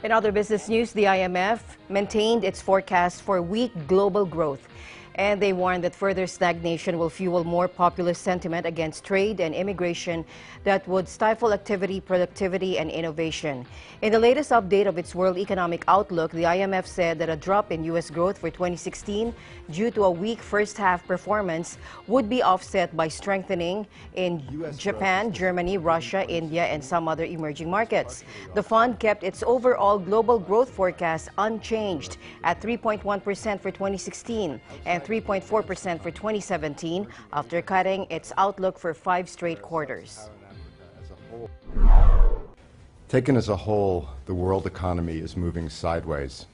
In other business news, the IMF maintained its forecast for weak global growth, and they warned that further stagnation will fuel more populist sentiment against trade and immigration that would stifle activity, productivity, and innovation. In the latest update of its World Economic Outlook, the IMF said that a drop in U.S. growth for 2016 due to a weak first-half performance would be offset by strengthening in Japan, Germany, Russia, India, and some other emerging markets. The fund kept its overall global growth forecast unchanged at 3.1% for 2016 and 3.4% for 2017 after cutting its outlook for 5 straight quarters. Taken as a whole, the world economy is moving sideways.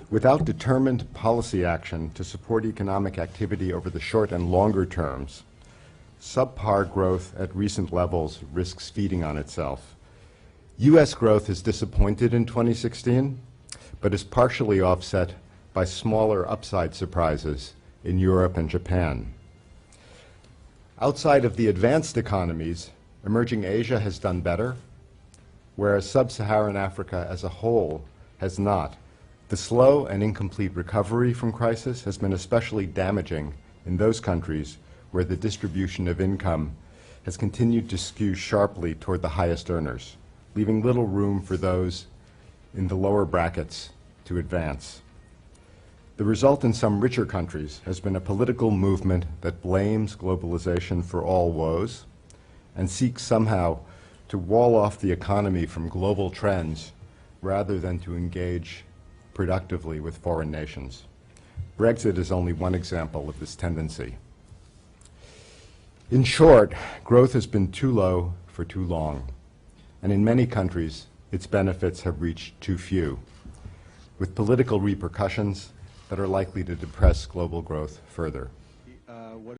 Without determined policy action to support economic activity over the short and longer terms, subpar growth at recent levels risks feeding on itself. U.S. growth has disappointed in 2016, but is partially offset by smaller upside surprises in Europe and Japan. Outside of the advanced economies, emerging Asia has done better, whereas sub-Saharan Africa as a whole has not. The slow and incomplete recovery from crisis has been especially damaging in those countries where the distribution of income has continued to skew sharply toward the highest earners, leaving little room for those in the lower brackets to advance. The result in some richer countries has been a political movement that blames globalization for all woes and seeks somehow to wall off the economy from global trends rather than to engage productively with foreign nations. Brexit is only one example of this tendency. In short, growth has been too low for too long, and in many countries, its benefits have reached too few, with political repercussions that are likely to depress global growth further.